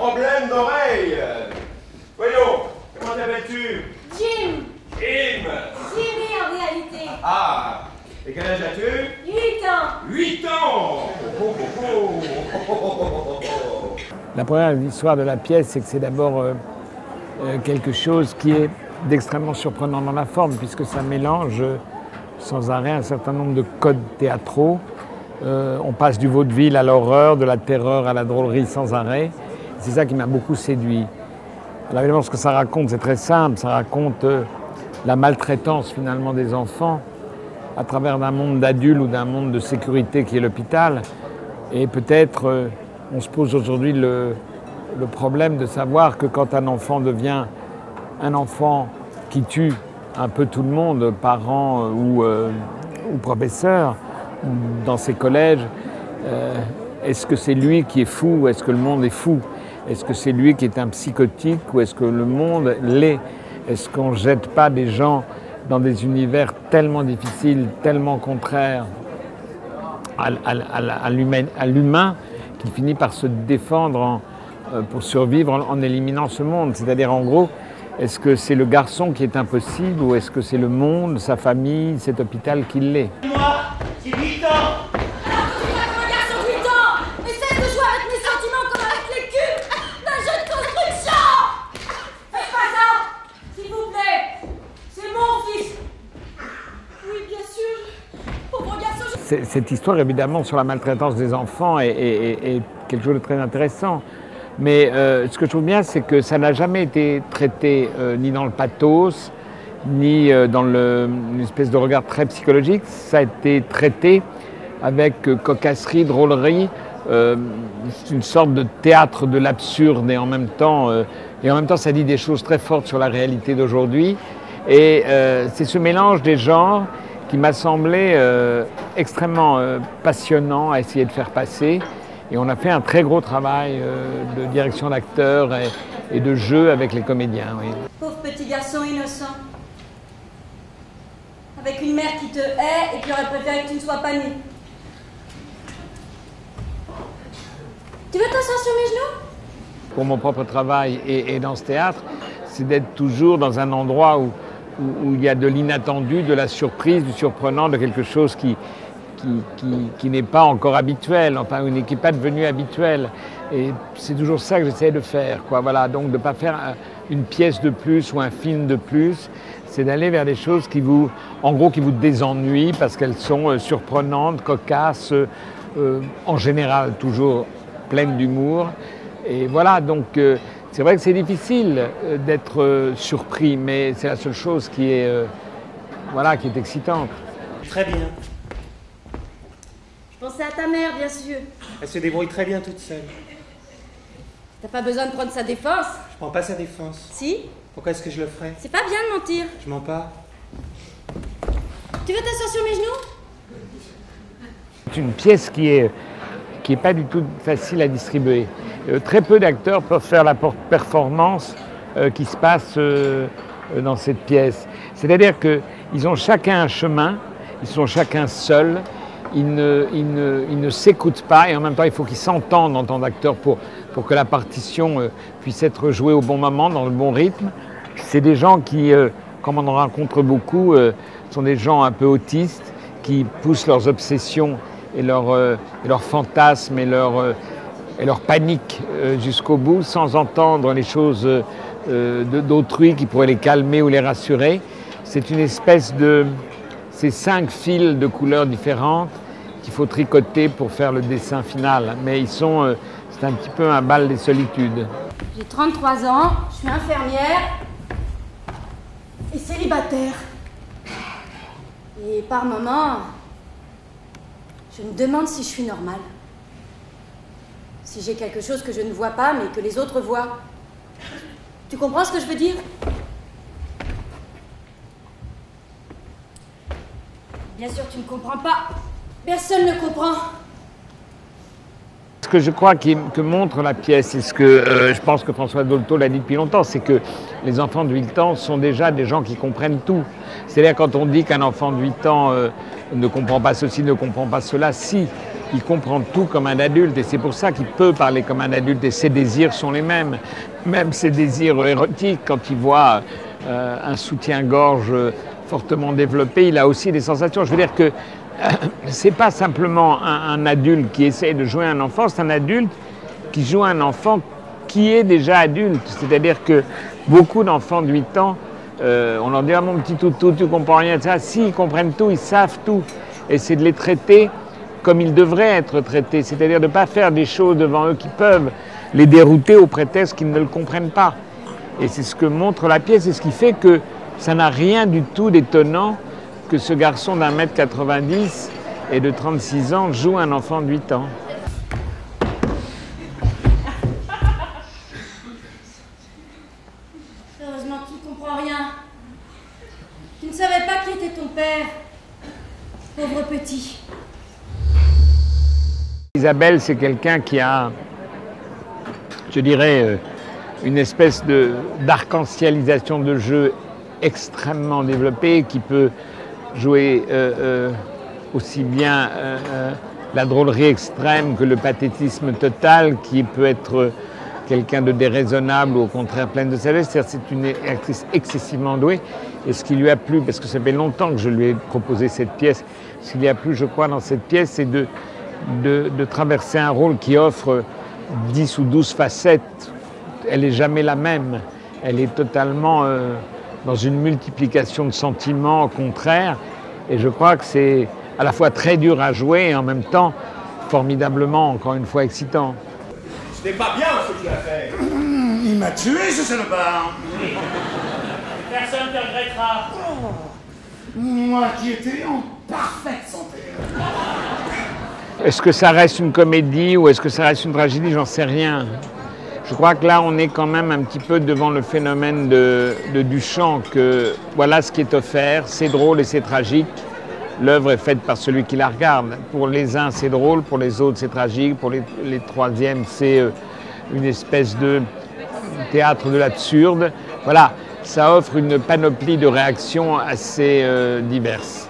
problème d'oreille. Voyons, comment t'appelles-tu? Jim. Jim. Jimmy en réalité. Ah, et quel âge as-tu? 8 ans. 8 ans. La première histoire de la pièce, c'est que c'est d'abord quelque chose qui est d'extrêmement surprenant dans la forme, puisque ça mélange sans arrêt un certain nombre de codes théâtraux. On passe du vaudeville à l'horreur, de la terreur à la drôlerie sans arrêt. C'est ça qui m'a beaucoup séduit. Alors évidemment, ce que ça raconte, c'est très simple. Ça raconte la maltraitance finalement des enfants à travers d'un monde d'adultes ou d'un monde de sécurité qui est l'hôpital. Et peut-être on se pose aujourd'hui le problème de savoir que quand un enfant devient un enfant qui tue un peu tout le monde, parents ou professeurs, dans ces collèges, est-ce que c'est lui qui est fou ou est-ce que le monde est fou? Est-ce que c'est lui qui est un psychotique ou est-ce que le monde l'est? Est-ce qu'on ne jette pas des gens dans des univers tellement difficiles, tellement contraires à l'humain qu'il finit par se défendre pour survivre en éliminant ce monde? C'est-à-dire en gros, est-ce que c'est le garçon qui est impossible ou est-ce que c'est le monde, sa famille, cet hôpital qui l'est? Moi, j'ai 8 ans. Alors que tu es un garçon de 8 ans et cesse de jouer avec mes sentiments comme avec les cubes d'un jeu de construction. Faites pas ça, s'il vous plaît. C'est mon fils. Oui, bien sûr. Pauvre garçon. Cette histoire, évidemment, sur la maltraitance des enfants est quelque chose de très intéressant. Mais ce que je trouve bien, c'est que ça n'a jamais été traité ni dans le pathos, ni dans une espèce de regard très psychologique. Ça a été traité avec cocasserie, drôlerie, une sorte de théâtre de l'absurde et en même temps ça dit des choses très fortes sur la réalité d'aujourd'hui. Et c'est ce mélange des genres qui m'a semblé extrêmement passionnant à essayer de faire passer. Et on a fait un très gros travail de direction d'acteurs et de jeu avec les comédiens. Oui. Pauvre petit garçon innocent. Avec une mère qui te hait et qui aurait préféré que tu ne sois pas né. Tu veux t'asseoir sur mes genoux? Pour mon propre travail et dans ce théâtre, c'est d'être toujours dans un endroit où il y a de l'inattendu, de la surprise, du surprenant, de quelque chose qui n'est pas encore habituel, enfin qui n'est pas devenu habituel. Et c'est toujours ça que j'essaie de faire, quoi. Voilà, donc de ne pas faire une pièce de plus ou un film de plus, c'est d'aller vers des choses qui vous désennuient parce qu'elles sont surprenantes, cocasses, en général toujours pleines d'humour. Et voilà, donc c'est vrai que c'est difficile d'être surpris, mais c'est la seule chose qui est excitante. Très bien. Je pensais à ta mère, bien sûr. Elle se débrouille très bien toute seule. T'as pas besoin de prendre sa défense. Je prends pas sa défense. Si? Pourquoi est-ce que je le ferais? C'est pas bien de mentir. Je mens pas. Tu veux t'asseoir sur mes genoux? C'est une pièce qui est pas du tout facile à distribuer. Très peu d'acteurs peuvent faire la performance qui se passe dans cette pièce. C'est-à-dire qu'ils ont chacun un chemin, ils sont chacun seuls, ils ne s'écoutent pas et en même temps il faut qu'ils s'entendent en tant d'acteurs pour que la partition puisse être jouée au bon moment, dans le bon rythme. C'est des gens qui, comme on en rencontre beaucoup, sont des gens un peu autistes qui poussent leurs obsessions et leurs fantasmes et leur panique jusqu'au bout sans entendre les choses d'autrui qui pourraient les calmer ou les rassurer. C'est une espèce de... Ces 5 fils de couleurs différentes qu'il faut tricoter pour faire le dessin final. Mais c'est un petit peu un bal des solitudes. J'ai 33 ans, je suis infirmière et célibataire. Et par moments, je me demande si je suis normale. Si j'ai quelque chose que je ne vois pas mais que les autres voient. Tu comprends ce que je veux dire ? Bien sûr, tu ne comprends pas. Personne ne comprend. Ce que je crois que montre la pièce, et ce que je pense que François Dolto l'a dit depuis longtemps, c'est que les enfants de 8 ans sont déjà des gens qui comprennent tout. C'est-à-dire quand on dit qu'un enfant de 8 ans ne comprend pas ceci, ne comprend pas cela, si, il comprend tout comme un adulte et c'est pour ça qu'il peut parler comme un adulte et ses désirs sont les mêmes. Même ses désirs érotiques, quand il voit un soutien-gorge fortement développé, il a aussi des sensations. Je veux dire que c'est pas simplement un adulte qui essaie de jouer un enfant, c'est un adulte qui joue un enfant qui est déjà adulte. C'est-à-dire que beaucoup d'enfants de 8 ans, on leur dit « Ah mon petit toutou, tu comprends rien », etc. Si, ils comprennent tout, ils savent tout. Et c'est de les traiter comme ils devraient être traités, c'est-à-dire de ne pas faire des choses devant eux qui peuvent les dérouter au prétexte qu'ils ne le comprennent pas. Et c'est ce que montre la pièce et ce qui fait que ça n'a rien du tout d'étonnant que ce garçon d'1,90 m et de 36 ans joue un enfant de 8 ans. Heureusement que tu ne comprends rien. Tu ne savais pas qui était ton père. Pauvre petit. Isabelle, c'est quelqu'un qui a, je dirais, une espèce d'arc-en-cialisation de jeu extrêmement développée, qui peut jouer aussi bien la drôlerie extrême que le pathétisme total, qui peut être quelqu'un de déraisonnable ou au contraire pleine de sagesse. C'est une actrice excessivement douée. Et ce qui lui a plu, parce que ça fait longtemps que je lui ai proposé cette pièce, ce qui lui a plu, je crois, dans cette pièce, c'est de traverser un rôle qui offre 10 ou 12 facettes. Elle n'est jamais la même. Elle est totalement dans une multiplication de sentiments contraires. Et je crois que c'est à la fois très dur à jouer et en même temps formidablement, encore une fois, excitant. Ce n'est pas bien ce que tu as fait. Il m'a tué, ce salopard. Personne ne regrettera. Moi qui étais en parfaite santé. Est-ce que ça reste une comédie ou est-ce que ça reste une tragédie? J'en sais rien. Je crois que là, on est quand même un petit peu devant le phénomène de Duchamp, que voilà ce qui est offert, c'est drôle et c'est tragique. L'œuvre est faite par celui qui la regarde. Pour les uns, c'est drôle, pour les autres, c'est tragique, pour les troisièmes, c'est une espèce de théâtre de l'absurde. Voilà, ça offre une panoplie de réactions assez diverses.